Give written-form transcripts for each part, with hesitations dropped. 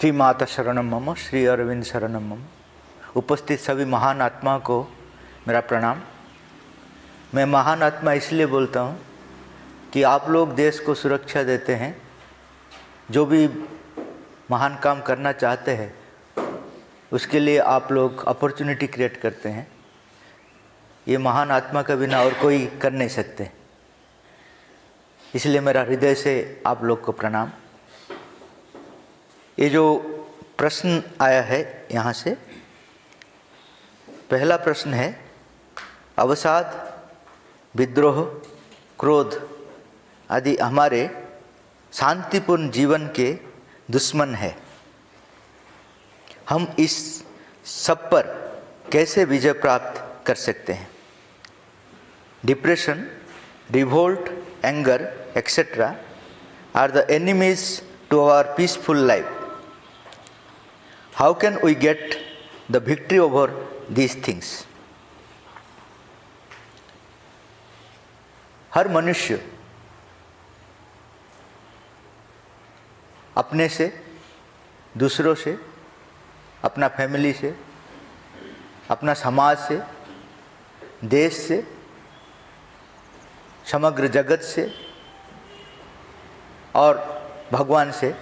श्री माता शरणम मम, श्री अरविंद शरणम मम। उपस्थित सभी महान आत्मा को मेरा प्रणाम। मैं महान आत्मा इसलिए बोलता हूँ कि आप लोग देश को सुरक्षा देते हैं। जो भी महान काम करना चाहते हैं उसके लिए आप लोग अपॉर्चुनिटी क्रिएट करते हैं। ये महान आत्मा के बिना और कोई कर नहीं सकते, इसलिए मेरा हृदय से आप लोग को प्रणाम। ये जो प्रश्न आया है यहाँ से, पहला प्रश्न है, अवसाद, विद्रोह, क्रोध आदि हमारे शांतिपूर्ण जीवन के दुश्मन है। हम इस सब पर कैसे विजय प्राप्त कर सकते हैं? Depression, revolt, anger etcetera are the enemies to our peaceful life. How can we get the victory over these things? हर मनुष्य अपने से, दूसरों से, अपना फैमिली से, अपना समाज से, देश से, समग्र जगत से और भगवान से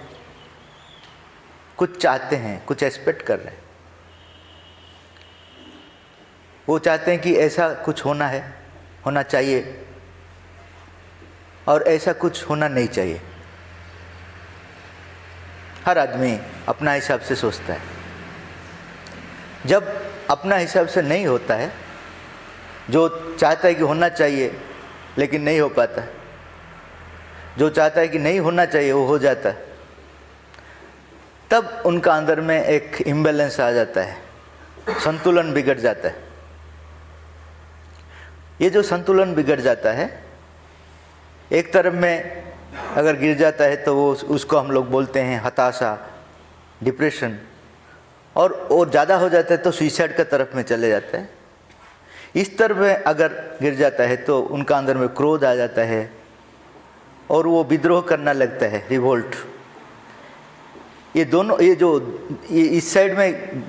कुछ चाहते हैं, कुछ एक्सपेक्ट कर रहे हैं। वो चाहते हैं कि ऐसा कुछ होना है, होना चाहिए, और ऐसा कुछ होना नहीं चाहिए। हर आदमी अपना हिसाब से सोचता है। जब अपना हिसाब से नहीं होता है, जो चाहता है कि होना चाहिए लेकिन नहीं हो पाता है, जो चाहता है कि नहीं होना चाहिए वो हो जाता है, तब उनका अंदर में एक इम्बैलेंस आ जाता है, संतुलन बिगड़ जाता है। ये जो संतुलन बिगड़ जाता है, एक तरफ में अगर गिर जाता है तो वो उसको हम लोग बोलते हैं हताशा, डिप्रेशन, और ज़्यादा हो जाता है तो सुइसाइड का तरफ में चले जाता है। इस तरफ में अगर गिर जाता है तो उनका अंदर में क्रोध आ जाता है और वो विद्रोह करना लगता है, रिवोल्ट। ये दोनों, ये इस साइड में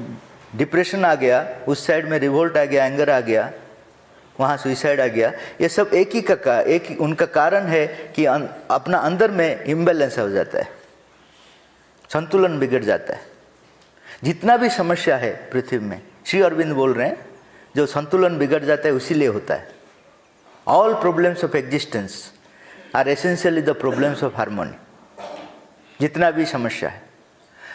डिप्रेशन आ गया, उस साइड में रिवोल्ट आ गया, एंगर आ गया, वहाँ सुइसाइड आ गया। ये सब एक ही उनका कारण है कि अपना अंदर में इम्बैलेंस हो जाता है, संतुलन बिगड़ जाता है। जितना भी समस्या है पृथ्वी में, श्री अरविंद बोल रहे हैं, जो संतुलन बिगड़ जाता है उसीलिए होता है। All problems of existence are essentially the problems of harmony. जितना भी समस्या है,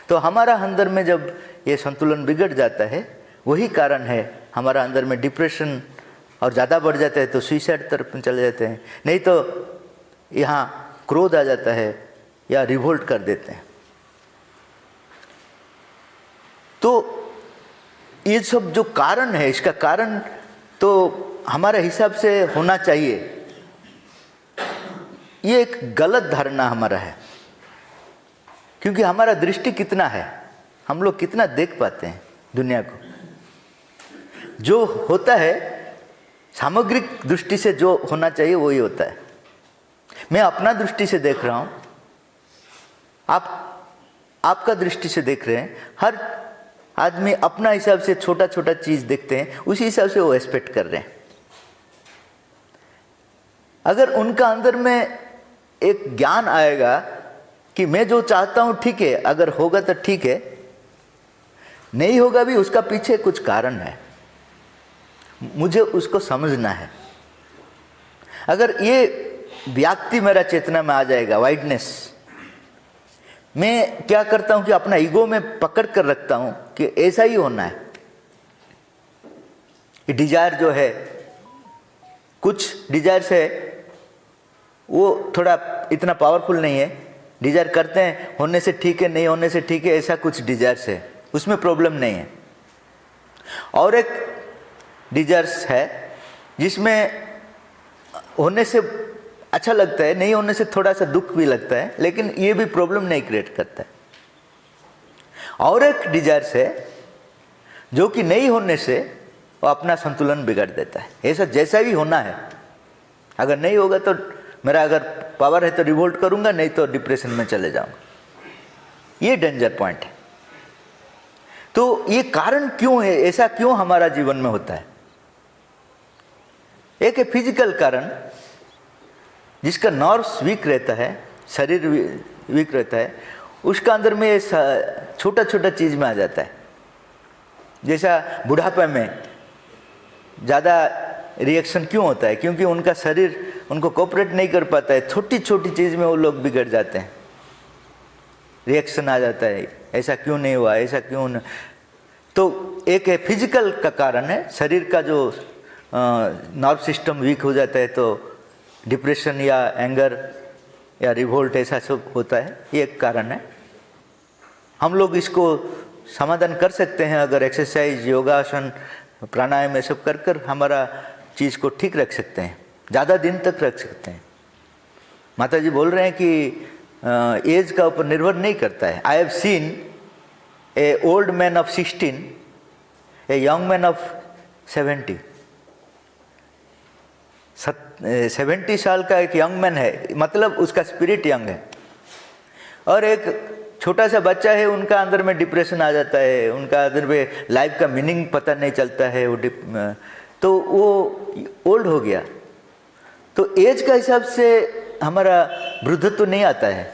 तो हमारा अंदर में जब ये संतुलन बिगड़ जाता है, वही कारण है हमारा अंदर में डिप्रेशन, और ज़्यादा बढ़ जाता है तो सुइसाइड तरफ में चले जाते हैं, नहीं तो यहाँ क्रोध आ जाता है या रिवोल्ट कर देते हैं। तो ये सब जो कारण है, इसका कारण तो हमारे हिसाब से होना चाहिए, ये एक गलत धारणा हमारा है। क्योंकि हमारा दृष्टि कितना है, हम लोग कितना देख पाते हैं दुनिया को। जो होता है सामग्रिक दृष्टि से, जो होना चाहिए वही होता है। मैं अपना दृष्टि से देख रहा हूँ, आपका दृष्टि से देख रहे हैं। हर आदमी अपना हिसाब से छोटा छोटा चीज़ देखते हैं, उसी हिसाब से वो एक्सपेक्ट कर रहे हैं। अगर उनका अंदर में एक ज्ञान आएगा कि मैं जो चाहता हूँ ठीक है, अगर होगा तो ठीक है, नहीं होगा भी उसका पीछे कुछ कारण है, मुझे उसको समझना है। अगर ये व्याप्ति मेरा चेतना में आ जाएगा, वाइडनेस, मैं क्या करता हूँ कि अपना ईगो में पकड़ कर रखता हूँ कि ऐसा ही होना है। ये डिजायर जो है, कुछ डिजायर्स है वो थोड़ा इतना पावरफुल नहीं है। डिजायर करते हैं, होने से ठीक है, नहीं होने से ठीक है, ऐसा कुछ डिजायर्स है, उसमें प्रॉब्लम नहीं है। और एक डिजायर्स है जिसमें होने से अच्छा लगता है, नहीं होने से थोड़ा सा दुख भी लगता है, लेकिन ये भी प्रॉब्लम नहीं क्रिएट करता है। और एक डिजायर्स है जो कि नहीं होने से वो अपना संतुलन बिगाड़ देता है। ऐसा जैसा भी होना है, अगर नहीं होगा तो मेरा अगर पावर है तो रिवोल्ट करूंगा, नहीं तो डिप्रेशन में चले जाऊंगा। ये डेंजर पॉइंट है। तो ये कारण क्यों है, ऐसा क्यों हमारा जीवन में होता है? एक है फिजिकल कारण, जिसका नर्व्स वीक रहता है, शरीर वीक रहता है, उसका अंदर में छोटा छोटा चीज़ में आ जाता है। जैसा बुढ़ापे में ज़्यादा रिएक्शन क्यों होता है? क्योंकि उनका शरीर उनको कोऑपरेट नहीं कर पाता है, छोटी छोटी चीज़ में वो लोग बिगड़ जाते हैं, रिएक्शन आ जाता है, ऐसा क्यों नहीं हुआ, ऐसा क्यों नहीं। तो एक है फिजिकल का कारण है, शरीर का जो नर्व सिस्टम वीक हो जाता है तो डिप्रेशन या एंगर या रिवोल्ट ऐसा सब होता है, ये एक कारण है। हम लोग इसको समाधान कर सकते हैं अगर एक्सरसाइज, योगासन, प्राणायाम ये सब कर कर हमारा चीज़ को ठीक रख सकते हैं, ज़्यादा दिन तक रख सकते हैं। माता जी बोल रहे हैं कि एज का ऊपर निर्भर नहीं करता है। I have seen A old man of 16, a young man of 70। 70 साल का एक यंग मैन है, मतलब उसका स्पिरिट यंग है, और एक छोटा सा बच्चा है, उनका अंदर में डिप्रेशन आ जाता है, उनका अंदर में लाइफ का मीनिंग पता नहीं चलता है, तो वो ओल्ड हो गया। तो एज का हिसाब से हमारा वृद्धत्व तो नहीं आता है।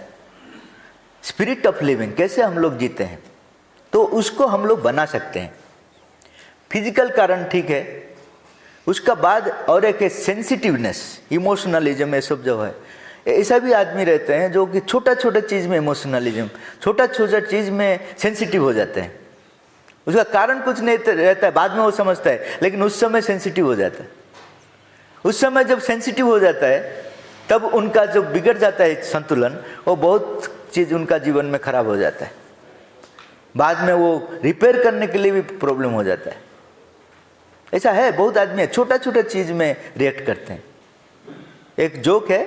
स्पिरिट ऑफ लिविंग कैसे हम लोग जीते हैं, तो उसको हम लोग बना सकते हैं। फिजिकल कारण ठीक है, उसका बाद और एक है सेंसिटिवनेस, इमोशनलिज्म, ये सब जो है, ऐसा भी आदमी रहते हैं जो कि छोटा छोटा चीज़ में इमोशनलिज्म, छोटा छोटा चीज़ में सेंसिटिव हो जाते हैं। उसका कारण कुछ नहीं रहता है, बाद में वो समझता है, लेकिन उस समय सेंसिटिव हो जाता है। उस समय जब सेंसिटिव हो जाता है तब उनका जो बिगड़ जाता है संतुलन, वो बहुत चीज़ उनका जीवन में खराब हो जाता है। बाद में वो रिपेयर करने के लिए भी प्रॉब्लम हो जाता है। ऐसा है, बहुत आदमी है छोटा छोटा चीज़ में रिएक्ट करते हैं। एक जोक है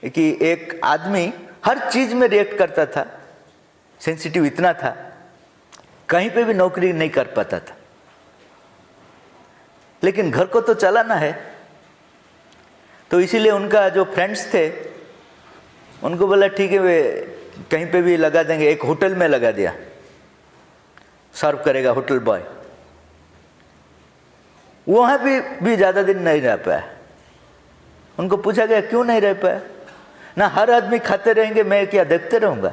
कि एक आदमी हर चीज़ में रिएक्ट करता था, सेंसिटिव इतना था, कहीं पे भी नौकरी नहीं कर पाता था, लेकिन घर को तो चलाना है। तो इसीलिए उनका जो फ्रेंड्स थे उनको बोला ठीक है वे कहीं पे भी लगा देंगे, एक होटल में लगा दिया, सर्व करेगा होटल बॉय। वहाँ भी ज़्यादा दिन नहीं रह पाया। उनको पूछा गया क्यों नहीं रह पाया? ना हर आदमी खाते रहेंगे, मैं क्या देखते रहूँगा?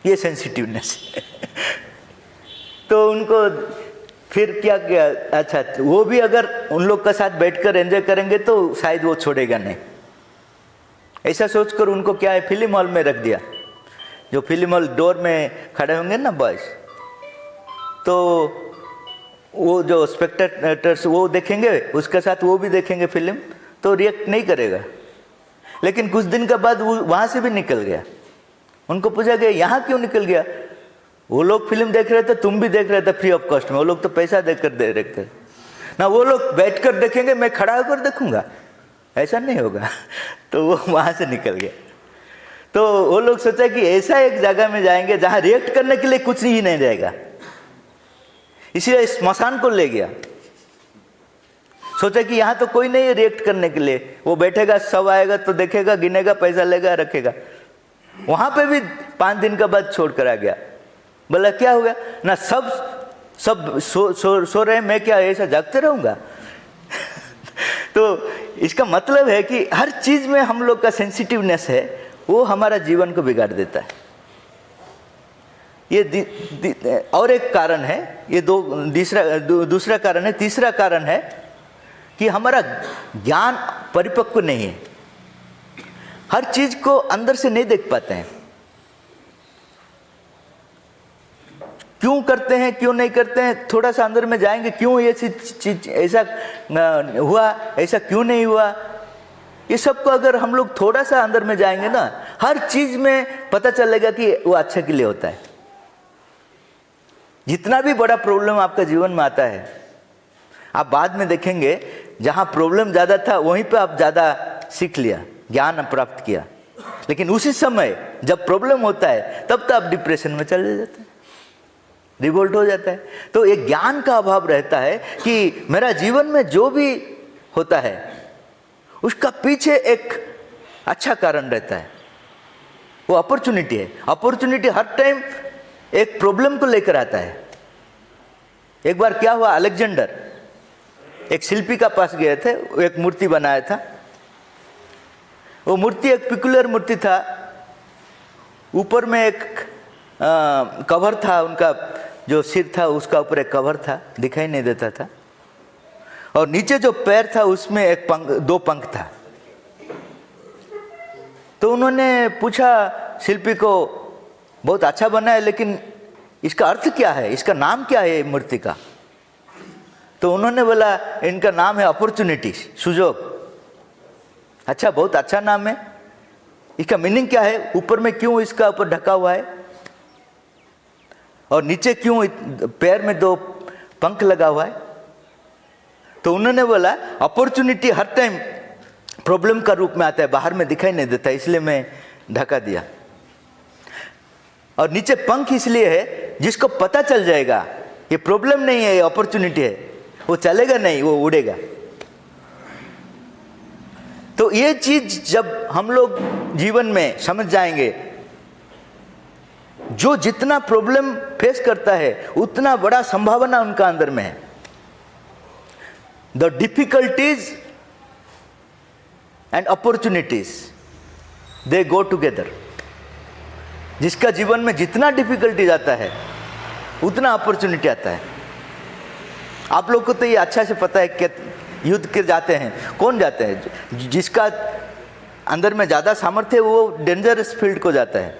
ये सेंसिटिवनेस तो उनको फिर क्या किया, अच्छा वो भी अगर उन लोग का साथ बैठकर एंजॉय करेंगे तो शायद वो छोड़ेगा नहीं, ऐसा सोचकर उनको क्या है फिल्म हॉल में रख दिया। जो फिल्म हॉल डोर में खड़े होंगे ना बॉयज, तो वो जो स्पेक्टेटर्स वो देखेंगे, उसके साथ वो भी देखेंगे फिल्म, तो रिएक्ट नहीं करेगा। लेकिन कुछ दिन के बाद वो वहाँ से भी निकल गया। उनको पूछा गया यहाँ क्यों निकल गया? वो लोग फिल्म देख रहे थे, तुम भी देख रहे थे फ्री ऑफ कॉस्ट में, वो लोग तो पैसा देकर दे रहे थे ना। वो लोग बैठकर देखेंगे, मैं खड़ा होकर देखूंगा, ऐसा नहीं होगा तो वो वहाँ से निकल गया। तो वो लोग सोचा कि ऐसा एक जगह में जाएंगे जहाँ रिएक्ट करने के लिए कुछ ही नहीं रहेगा, इसलिए स्मशान को ले गया। सोचा कि यहाँ तो कोई नहीं है रिएक्ट करने के लिए, वो बैठेगा, सब आएगा तो देखेगा, गिनेगा, पैसा लेगा, रखेगा। वहाँ पे भी 5 दिन के बाद छोड़ कर आ गया। बोला क्या हो गया? ना सब सो रहे, मैं क्या ऐसा जागते रहूँगा तो इसका मतलब है कि हर चीज़ में हम लोग का सेंसिटिवनेस है, वो हमारा जीवन को बिगाड़ देता है। ये और एक कारण है, ये दूसरा कारण है। तीसरा कारण है कि हमारा ज्ञान परिपक्व नहीं है, हर चीज को अंदर से नहीं देख पाते हैं। क्यों करते हैं, क्यों नहीं करते हैं, थोड़ा सा अंदर में जाएंगे, क्यों ये चीज ऐसा हुआ, ऐसा क्यों नहीं हुआ, ये सब को अगर हम लोग थोड़ा सा अंदर में जाएंगे ना, हर चीज में पता चलेगा कि वो अच्छे के लिए होता है। जितना भी बड़ा प्रॉब्लम आपका जीवन में आता है, आप बाद में देखेंगे जहाँ प्रॉब्लम ज़्यादा था वहीं पे आप ज़्यादा सीख लिया, ज्ञान प्राप्त किया। लेकिन उसी समय जब प्रॉब्लम होता है तब तो आप डिप्रेशन में चले जाते हैं, रिवोल्ट हो जाता है। तो एक ज्ञान का अभाव रहता है कि मेरा जीवन में जो भी होता है उसका पीछे एक अच्छा कारण रहता है, वो अपॉर्चुनिटी है। अपॉर्चुनिटी हर टाइम एक प्रॉब्लम को लेकर आता है। एक बार क्या हुआ, अलेक्जेंडर एक शिल्पी का पास गए थे, वो एक मूर्ति बनाया था। वो मूर्ति एक पिकुलर मूर्ति था, ऊपर में एक कवर था, उनका जो सिर था उसका ऊपर एक कवर था, दिखाई नहीं देता था, और नीचे जो पैर था उसमें एक दो पंख था। तो उन्होंने पूछा शिल्पी को, बहुत अच्छा बना है लेकिन इसका अर्थ क्या है, इसका नाम क्या है मूर्ति का? तो उन्होंने बोला इनका नाम है अपॉर्चुनिटी, सुजोग। अच्छा, बहुत अच्छा नाम है, इसका मीनिंग क्या है? ऊपर में क्यों इसका ऊपर ढका हुआ है और नीचे क्यों पैर में दो पंख लगा हुआ है? तो उन्होंने बोला अपॉर्चुनिटी हर टाइम प्रॉब्लम का रूप में आता है, बाहर में दिखाई नहीं देता, इसलिए मैं ढका दिया। और नीचे पंख इसलिए है जिसको पता चल जाएगा ये प्रॉब्लम नहीं है, ये अपॉर्चुनिटी है, वो चलेगा नहीं, वो उड़ेगा। तो ये चीज जब हम लोग जीवन में समझ जाएंगे, जो जितना प्रॉब्लम फेस करता है उतना बड़ा संभावना उनका अंदर में है। The difficulties and opportunities they go together. जिसका जीवन में जितना डिफिकल्टीज आता है उतना अपॉर्चुनिटी आता है। आप लोग को तो ये अच्छा से पता है कि युद्ध के जाते हैं, कौन जाते हैं? जिसका अंदर में ज़्यादा सामर्थ्य है वो डेंजरस फील्ड को जाता है।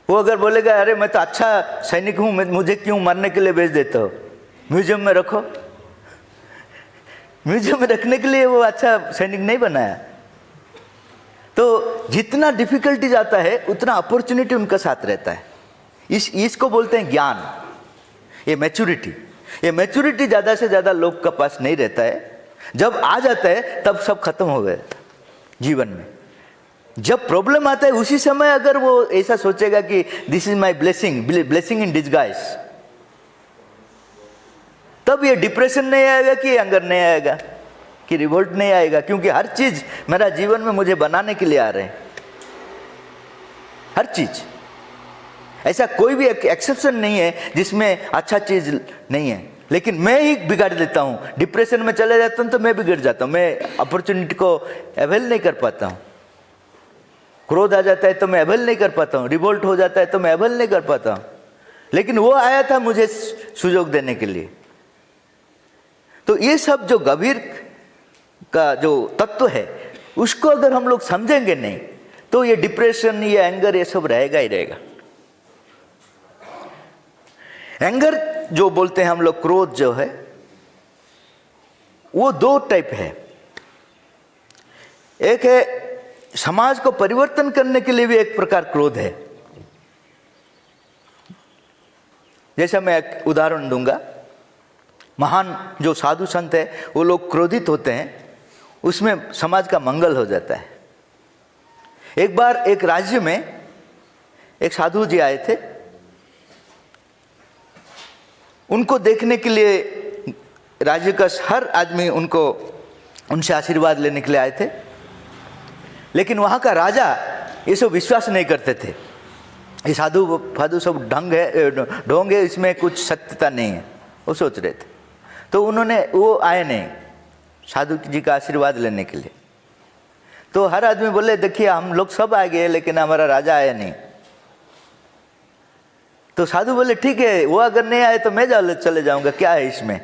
वो अगर बोलेगा अरे मैं तो अच्छा सैनिक हूँ, मुझे क्यों मरने के लिए भेज देते हो, म्यूजियम में रखो, म्यूजियम में रखने के लिए वो अच्छा सैनिक नहीं बनाया। तो जितना डिफिकल्टीज आता है उतना अपॉर्चुनिटी उनका साथ रहता है। इसको बोलते हैं ज्ञान, ये मैच्योरिटी। ये मैच्योरिटी ज़्यादा से ज़्यादा लोग के पास नहीं रहता है। जब आ जाता है तब सब खत्म हो गए जीवन में। जब प्रॉब्लम आता है उसी समय अगर वो ऐसा सोचेगा कि this is my blessing, blessing in disguise, तब ये डिप्रेशन नहीं आएगा, कि एंगर नहीं आएगा, कि रिवोल्ट नहीं आएगा, क्योंकि हर चीज मेरा जीवन में मुझे बनाने के लिए आ रहे हैं। हर चीज, ऐसा कोई भी एक्सेप्शन नहीं है जिसमें अच्छा चीज नहीं है, लेकिन मैं ही बिगाड़ देता हूँ। डिप्रेशन में चले जाता हूँ तो मैं बिगड़ जाता हूँ, मैं अपॉर्चुनिटी को अवेल नहीं कर पाता हूँ। क्रोध आ जाता है तो मैं अवेल नहीं कर पाता हूँ, रिवोल्ट हो जाता है तो मैं अवेल नहीं कर पाता हूँ, लेकिन वो आया था मुझे सुयोग देने के लिए। तो ये सब जो गंभीर का जो तत्व है उसको अगर हम लोग समझेंगे नहीं तो ये डिप्रेशन, ये एंगर, ये सब रहेगा ही रहेगा। एंगर जो बोलते हैं हम लोग, क्रोध जो है वो दो टाइप है। एक है समाज को परिवर्तन करने के लिए भी एक प्रकार क्रोध है। जैसा मैं एक उदाहरण दूंगा, महान जो साधु संत है वो लोग क्रोधित होते हैं, उसमें समाज का मंगल हो जाता है। एक बार एक राज्य में एक साधु जी आए थे, उनको देखने के लिए राज्य का हर आदमी उनसे आशीर्वाद लेने के लिए आए थे, लेकिन वहाँ का राजा ये सब विश्वास नहीं करते थे। ये साधु सब ढोंग है, इसमें कुछ सत्यता नहीं है, वो सोच रहे थे। तो वो आए नहीं साधु जी का आशीर्वाद लेने के लिए। तो हर आदमी बोले देखिए हम लोग सब आ गए लेकिन हमारा राजा आया नहीं। तो साधु बोले ठीक है, वो अगर नहीं आए तो मैं चले जाऊंगा, क्या है इसमें।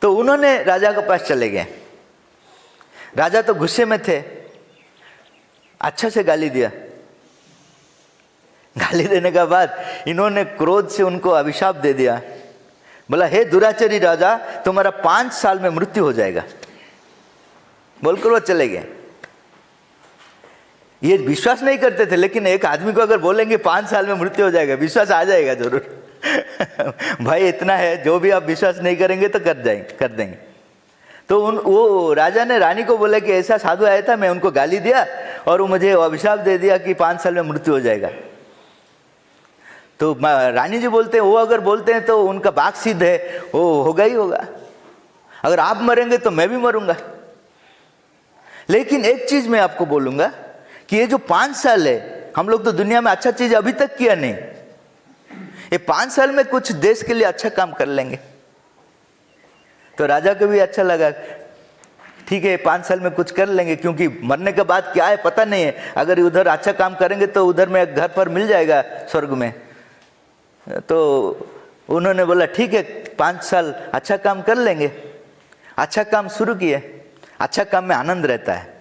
तो उन्होंने राजा के पास चले गए। राजा तो गुस्से में थे, अच्छा से गाली दिया। गाली देने के बाद इन्होंने क्रोध से उनको अभिशाप दे दिया। बोला हे दुराचारी राजा, तुम्हारा 5 साल में मृत्यु हो जाएगा, बोलकर वो चले गए। ये विश्वास नहीं करते थे, लेकिन एक आदमी को अगर बोलेंगे 5 साल में मृत्यु हो जाएगा, विश्वास आ जाएगा जरूर। भाई इतना है, जो भी आप विश्वास नहीं करेंगे तो कर देंगे। तो वो राजा ने रानी को बोला कि ऐसा साधु आया था, मैं उनको गाली दिया और वो मुझे अभिशाप दे दिया कि 5 साल में मृत्यु हो जाएगा। तो रानी जी बोलते हैं वो अगर बोलते हैं तो उनका बात सिद्ध है, वो होगा ही होगा। अगर आप मरेंगे तो मैं भी मरूंगा। लेकिन एक चीज मैं आपको बोलूंगा कि ये जो 5 साल है हम लोग तो दुनिया में अच्छा चीज अभी तक किया नहीं, ये 5 साल में कुछ देश के लिए अच्छा काम कर लेंगे। तो राजा को भी अच्छा लगा, ठीक है 5 साल में कुछ कर लेंगे, क्योंकि मरने के बाद क्या है पता नहीं है। अगर उधर अच्छा काम करेंगे तो उधर में घर पर मिल जाएगा स्वर्ग में। तो उन्होंने बोला ठीक है 5 साल अच्छा काम कर लेंगे। अच्छा काम शुरू किए। अच्छा काम में आनंद रहता है।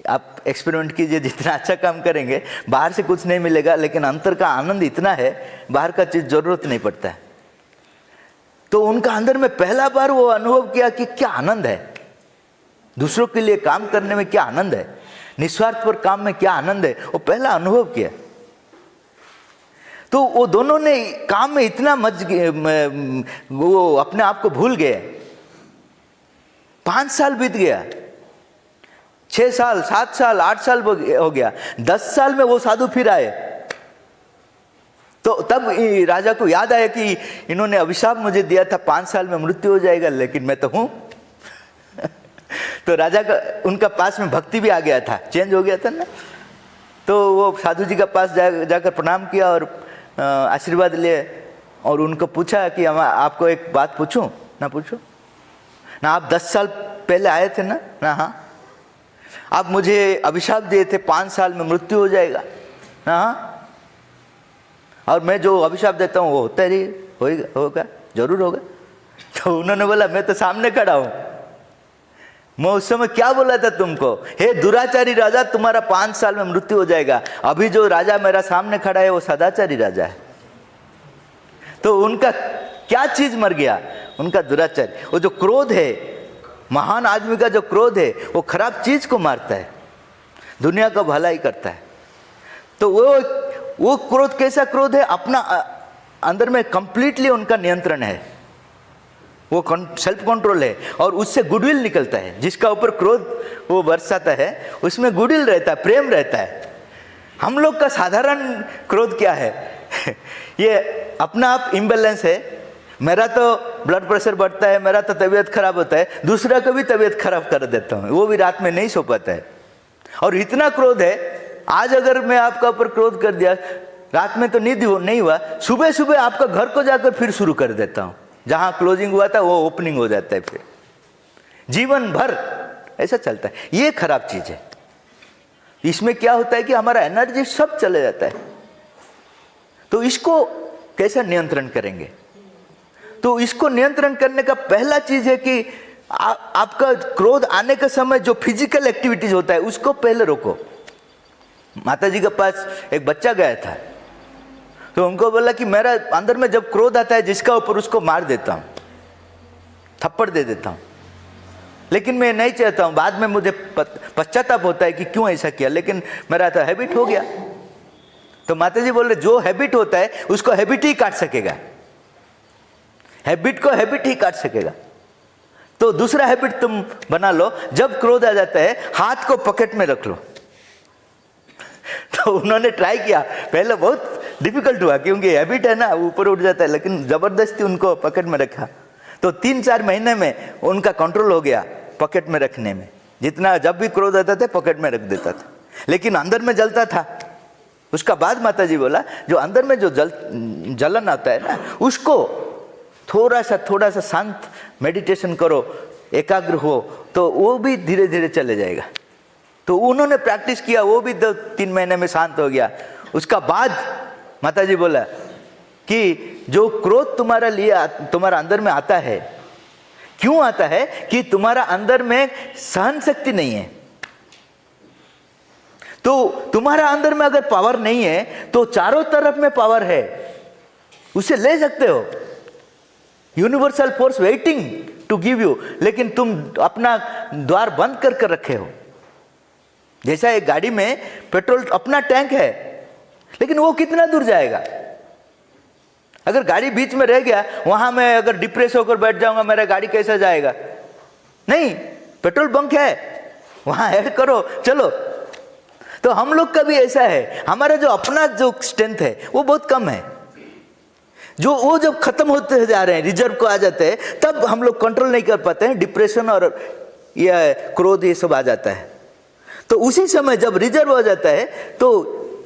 आप एक्सपेरिमेंट कीजिए, जितना अच्छा काम करेंगे बाहर से कुछ नहीं मिलेगा, लेकिन अंदर का आनंद इतना है, बाहर का चीज जरूरत नहीं पड़ता है। तो उनका अंदर में पहला बार वो अनुभव किया कि क्या आनंद है, दूसरों के लिए काम करने में क्या आनंद है, निस्वार्थ पर काम में क्या आनंद है, वो पहला अनुभव किया। तो वो दोनों ने काम में इतना वो अपने आप को भूल गए। 5 साल बीत गया, 6 साल, 7 साल, 8 साल हो गया, 10 साल में वो साधु फिर आए। तो तब राजा को याद आया कि इन्होंने अभिशाप मुझे दिया था 5 साल में मृत्यु हो जाएगा, लेकिन मैं तो हूं। तो राजा का उनका पास में भक्ति भी आ गया था, चेंज हो गया था ना। तो वो साधु जी का पास जाकर प्रणाम किया और आशीर्वाद लिए, और उनको पूछा कि आपको एक बात पूछूं ना? पूछो ना। आप 10 साल पहले आए थे ना? हाँ। आप मुझे अभिशाप दिए थे 5 साल में मृत्यु हो जाएगा ना? हाँ। और मैं जो अभिशाप देता हूँ वो होता ही होगा, जरूर होगा। तो उन्होंने बोला मैं तो सामने खड़ा हूं, मैं उस समय क्या बोला था तुमको, हे दुराचारी राजा तुम्हारा 5 साल में मृत्यु हो जाएगा। अभी जो राजा मेरा सामने खड़ा है वो सदाचारी राजा है। तो उनका क्या चीज मर गया? उनका दुराचार। वो जो क्रोध है, महान आदमी का जो क्रोध है, वो खराब चीज को मारता है, दुनिया का भलाई करता है। तो वो क्रोध कैसा क्रोध है? अपना अंदर में कंप्लीटली उनका नियंत्रण है, वो सेल्फ कंट्रोल है, और उससे गुडविल निकलता है। जिसका ऊपर क्रोध वो बरसाता है उसमें गुडविल रहता है, प्रेम रहता है। हम लोग का साधारण क्रोध क्या है? ये अपना आप इम्बैलेंस है। मेरा तो ब्लड प्रेशर बढ़ता है, मेरा तो तबीयत खराब होता है, दूसरा को भी तबीयत खराब कर देता हूँ, वो भी रात में नहीं सो पाता है। और इतना क्रोध है, आज अगर मैं आपका ऊपर क्रोध कर दिया, रात में तो नींद नहीं हुआ, सुबह सुबह आपका घर को जाकर फिर शुरू कर देता हूँ। जहां क्लोजिंग हुआ था वो ओपनिंग हो जाता है, फिर जीवन भर ऐसा चलता है। ये खराब चीज है। इसमें क्या होता है कि हमारा एनर्जी सब चले जाता है। तो इसको कैसे नियंत्रण करेंगे? तो इसको नियंत्रण करने का पहला चीज है कि आपका क्रोध आने के समय जो फिजिकल एक्टिविटीज होता है उसको पहले रोको। माता जी के पास एक बच्चा गया था, तो उनको बोला कि मेरा अंदर में जब क्रोध आता है जिसका ऊपर, उसको मार देता हूं, थप्पड़ दे देता हूं, लेकिन मैं नहीं चाहता हूं। बाद में मुझे पश्चाताप होता है कि क्यों ऐसा किया, लेकिन मेरा तो हैबिट हो गया। तो माता जी बोल रहे जो हैबिट होता है उसको हैबिट ही काट सकेगा, हैबिट को हैबिट ही काट सकेगा। तो दूसरा हैबिट तुम बना लो, जब क्रोध आ जाता है हाथ को पॉकेट में रख लो। तो उन्होंने ट्राई किया, पहले बहुत डिफिकल्ट हुआ क्योंकि हैबिट है ना, ऊपर उठ जाता है, लेकिन जबरदस्ती उनको पॉकेट में रखा। तो 3-4 महीने में उनका कंट्रोल हो गया पॉकेट में रखने में। जितना जब भी क्रोध आता था पॉकेट में रख देता था, लेकिन अंदर में जलता था। उसका बाद माता जी बोला जो अंदर में जो जलन आता है ना, उसको थोड़ा सा शांत मेडिटेशन करो, एकाग्र हो, तो वो भी धीरे धीरे चले जाएगा। तो उन्होंने प्रैक्टिस किया, वो भी 2-3 महीने में शांत हो गया। उसका बाद माता जी बोला कि जो क्रोध तुम्हारा अंदर में आता है, क्यों आता है? कि तुम्हारा अंदर में सहन शक्ति नहीं है। तो तुम्हारा अंदर में अगर पावर नहीं है तो चारों तरफ में पावर है, उसे ले सकते हो। Universal force waiting to give you, लेकिन तुम अपना द्वार बंद कर रखे हो। जैसा एक गाड़ी में पेट्रोल अपना टैंक है, लेकिन वो कितना दूर जाएगा? अगर गाड़ी बीच में रह गया, वहां मैं अगर डिप्रेस होकर बैठ जाऊंगा, मेरा गाड़ी कैसा जाएगा? नहीं, पेट्रोल बंक है, वहां ऐड करो, चलो। तो हम लोग का भी ऐसा है, हमारा जो अपना जो स्ट्रेंथ है वो बहुत कम है। वो जब खत्म होते जा रहे हैं, रिजर्व को आ जाते हैं, तब हम लोग कंट्रोल नहीं कर पाते हैं, डिप्रेशन और ये क्रोध ये सब आ जाता है। तो उसी समय जब रिजर्व हो जाता है तो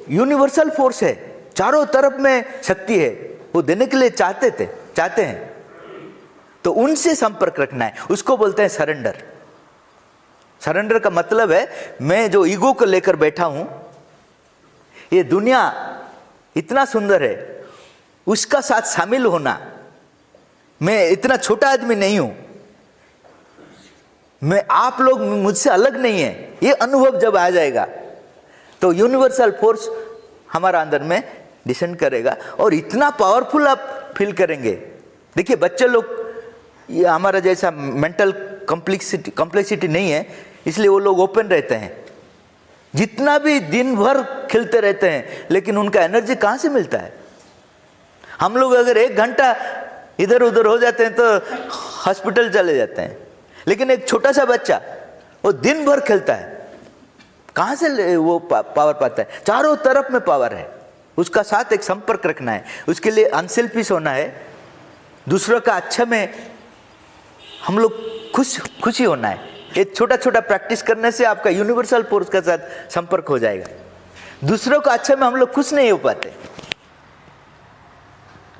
यूनिवर्सल फोर्स है, चारों तरफ में शक्ति है, वो देने के लिए चाहते हैं, तो उनसे संपर्क रखना है, उसको बोलते हैं सरेंडर। सरेंडर का मतलब है मैं जो ईगो को लेकर बैठा हूं, ये दुनिया इतना सुंदर है, उसका साथ शामिल होना, मैं इतना छोटा आदमी नहीं हूं, मैं आप लोग मुझसे अलग नहीं है, ये अनुभव जब आ जाएगा तो यूनिवर्सल फोर्स हमारा अंदर में डिसेंड करेगा और इतना पावरफुल आप फील करेंगे। देखिए बच्चे लोग, ये हमारा जैसा मेंटल कॉम्प्लेक्सिटी नहीं है, इसलिए वो लोग ओपन रहते हैं, जितना भी दिन भर खेलते रहते हैं, लेकिन उनका एनर्जी कहाँ से मिलता है? हम लोग अगर 1 घंटा इधर उधर हो जाते हैं तो हॉस्पिटल चले जाते हैं, लेकिन एक छोटा सा बच्चा वो दिन भर खेलता है, कहाँ से वो पावर पाता है? चारों तरफ में पावर है, उसका साथ एक संपर्क रखना है, उसके लिए अनसेल्फिश होना है, दूसरों का अच्छा में हम लोग खुशी होना है। ये छोटा छोटा प्रैक्टिस करने से आपका यूनिवर्सल फोर्स के साथ संपर्क हो जाएगा। दूसरों का अच्छा में हम लोग खुश नहीं हो पाते।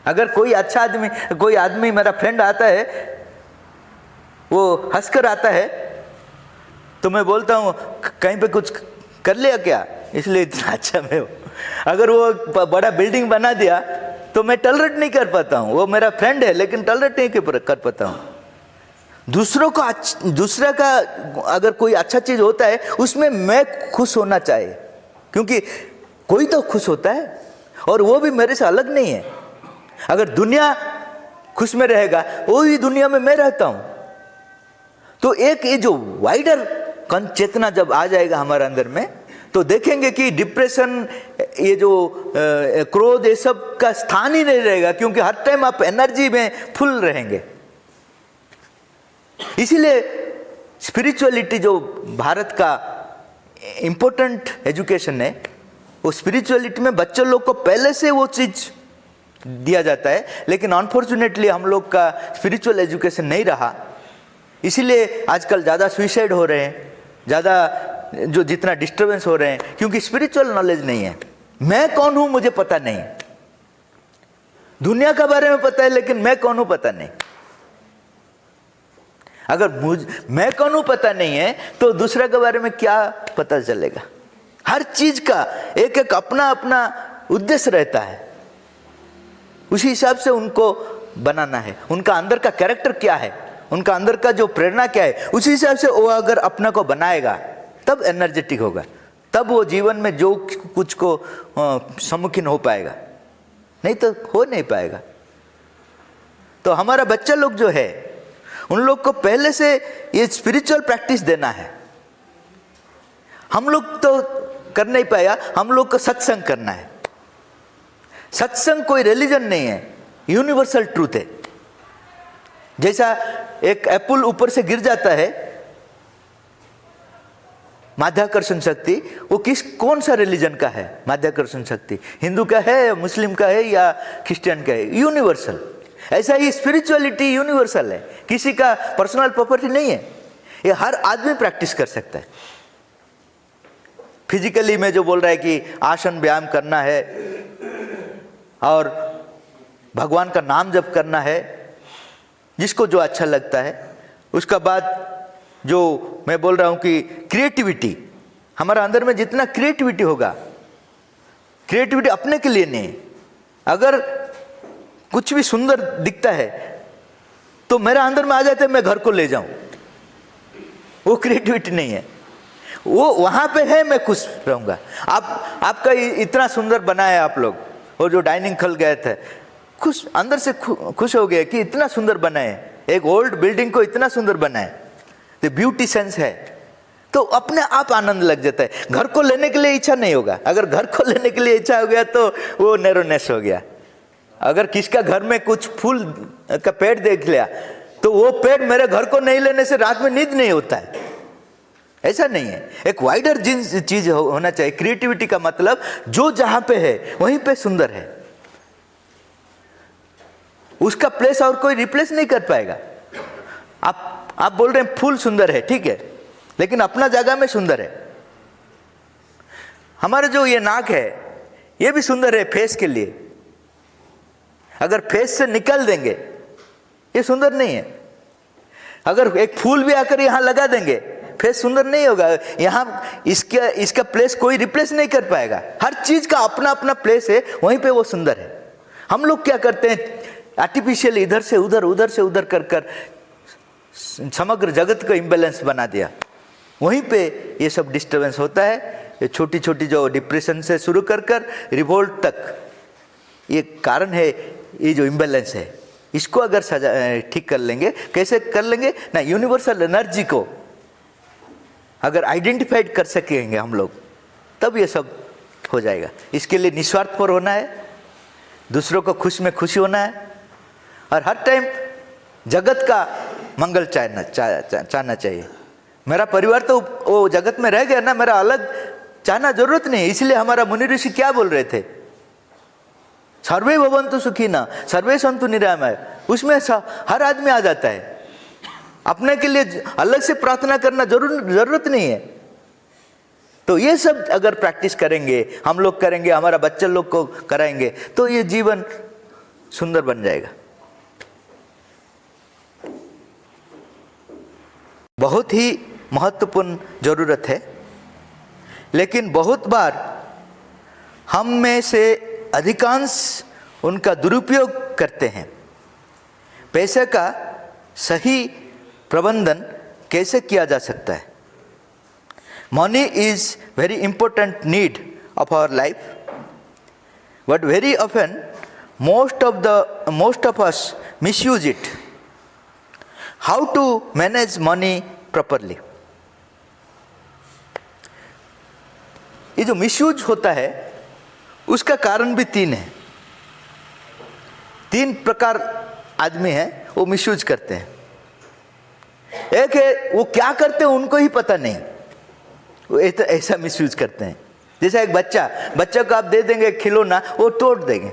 अगर कोई आदमी मेरा फ्रेंड आता है, वो हंसकर आता है, तो मैं बोलता हूँ कहीं पे कुछ कर लिया क्या, इसलिए इतना अच्छा मैं हूँ। अगर वो बड़ा बिल्डिंग बना दिया तो मैं टॉलरेट नहीं कर पाता हूँ, वो मेरा फ्रेंड है लेकिन टॉलरेट नहीं कर पाता हूँ। दूसरे का अगर कोई अच्छा चीज होता है उसमें मैं खुश होना चाहिए, क्योंकि कोई तो खुश होता है और वो भी मेरे से अलग नहीं है। अगर दुनिया खुश में रहेगा, वो ही दुनिया में मैं रहता हूं। तो एक ये जो वाइडर चेतना जब आ जाएगा हमारे अंदर में, तो देखेंगे कि डिप्रेशन, ये जो क्रोध, ये सब का स्थान ही नहीं रहेगा, क्योंकि हर टाइम आप एनर्जी में फुल रहेंगे। इसीलिए स्पिरिचुअलिटी जो भारत का इम्पोर्टेंट एजुकेशन है, वो स्पिरिचुअलिटी में बच्चों लोग को पहले से वो चीज दिया जाता है, लेकिन अनफॉर्चुनेटली हम लोग का स्पिरिचुअल एजुकेशन नहीं रहा। इसीलिए आजकल ज़्यादा सुइसाइड हो रहे हैं, ज़्यादा जो जितना डिस्टर्बेंस हो रहे हैं, क्योंकि स्पिरिचुअल नॉलेज नहीं है। मैं कौन हूँ मुझे पता नहीं, दुनिया के बारे में पता है लेकिन मैं कौन हूँ पता नहीं। अगर मैं कौन हूँ पता नहीं है तो दूसरे के बारे में क्या पता चलेगा? हर चीज का एक एक अपना अपना उद्देश्य रहता है, उसी हिसाब से उनको बनाना है। उनका अंदर का कैरेक्टर क्या है, उनका अंदर का जो प्रेरणा क्या है, उसी हिसाब से वो अगर अपना को बनाएगा तब एनर्जेटिक होगा, तब वो जीवन में जो कुछ को सम्मुखीन हो पाएगा, नहीं तो हो नहीं पाएगा। तो हमारा बच्चा लोग जो है, उन लोग को पहले से ये स्पिरिचुअल प्रैक्टिस देना है। हम लोग तो कर नहीं पाया, हम लोग को सत्संग करना है। सत्संग कोई रिलीजन नहीं है, यूनिवर्सल ट्रूथ है। जैसा एक एप्पल ऊपर से गिर जाता है, माध्याकर्षण शक्ति, वो कौन सा रिलीजन का है? माध्याकर्षण शक्ति हिंदू का है, मुस्लिम का है या क्रिश्चियन का है? यूनिवर्सल। ऐसा ही स्पिरिचुअलिटी यूनिवर्सल है, किसी का पर्सनल प्रॉपर्टी नहीं है, ये हर आदमी प्रैक्टिस कर सकता है। फिजिकली में जो बोल रहा है कि आसन व्यायाम करना है और भगवान का नाम जप करना है, जिसको जो अच्छा लगता है। उसका बाद जो मैं बोल रहा हूं कि क्रिएटिविटी, हमारा अंदर में जितना क्रिएटिविटी होगा, क्रिएटिविटी अपने के लिए नहीं। अगर कुछ भी सुंदर दिखता है तो मेरा अंदर में आ जाता है, मैं घर को ले जाऊं, वो क्रिएटिविटी नहीं है, वो वहां पे है, मैं खुश रहूंगा। आपका इतना सुंदर बनाया आप लोग, और जो डाइनिंग हॉल गए थे, खुश अंदर से खुश हो गए कि इतना सुंदर बनाए, एक ओल्ड बिल्डिंग को इतना सुंदर बनाए, तो ब्यूटी सेंस है, तो अपने आप आनंद लग जाता है। घर को लेने के लिए इच्छा नहीं होगा, अगर घर को लेने के लिए इच्छा हो गया तो वो नैरोनेस हो गया। अगर किसका घर में कुछ फूल का पेड़ देख लिया तो वो पेड़ मेरे घर को नहीं लेने से रात में नींद नहीं होता है, ऐसा नहीं है। एक वाइडर चीज होना चाहिए। क्रिएटिविटी का मतलब जो जहां पे है वहीं पे सुंदर है, उसका प्लेस और कोई रिप्लेस नहीं कर पाएगा। आप बोल रहे हैं फूल सुंदर है, ठीक है, लेकिन अपना जगह में सुंदर है, हमारा जो ये नाक है ये भी सुंदर है फेस के लिए, अगर फेस से निकाल देंगे ये सुंदर नहीं है। अगर एक फूल भी आकर यहाँ लगा देंगे फेस सुंदर नहीं होगा। यहाँ इसका प्लेस कोई रिप्लेस नहीं कर पाएगा। हर चीज का अपना अपना प्लेस है, वहीं पे वो सुंदर है। हम लोग क्या करते हैं, आर्टिफिशियल इधर से उधर उधर से उधर कर कर समग्र जगत को इम्बैलेंस बना दिया। वहीं पे ये सब डिस्टर्बेंस होता है। ये छोटी छोटी जो डिप्रेशन से शुरू कर कर रिवोल्ट तक, ये कारण है ये जो इम्बैलेंस है। इसको अगर ठीक कर लेंगे, कैसे कर लेंगे ना, यूनिवर्सल एनर्जी को अगर आइडेंटिफाइड कर सकेंगे हम लोग, तब ये सब हो जाएगा। इसके लिए निस्वार्थपर होना है, दूसरों को खुश में खुशी होना है, और हर टाइम जगत का मंगल चाहना चाहिए। मेरा परिवार तो वो जगत में रह गया ना, मेरा अलग चाहना जरूरत नहीं। इसलिए हमारा मुनि ऋषि क्या बोल रहे थे, सर्वे भवन्तु सुखिनः सर्वे सन्तु निरामय। उसमें हर आदमी आ जाता है। अपने के लिए अलग से प्रार्थना करना जरूरत नहीं है। तो ये सब अगर प्रैक्टिस करेंगे, हम लोग करेंगे, हमारा बच्चे लोग को कराएंगे, तो ये जीवन सुंदर बन जाएगा। बहुत ही महत्वपूर्ण जरूरत है, लेकिन बहुत बार हम में से अधिकांश उनका दुरुपयोग करते हैं। पैसे का सही प्रबंधन कैसे किया जा सकता है? Money is very important need of our life, but very often most of us misuse it. How to manage money properly? ये जो मिसयूज होता है उसका कारण भी 3 है। 3 प्रकार आदमी हैं वो मिसयूज करते हैं। एक है वो क्या करते हैं उनको ही पता नहीं, वो ऐसा मिसयूज करते हैं। जैसा एक बच्चा को आप दे देंगे खिलौना, वो तोड़ देंगे,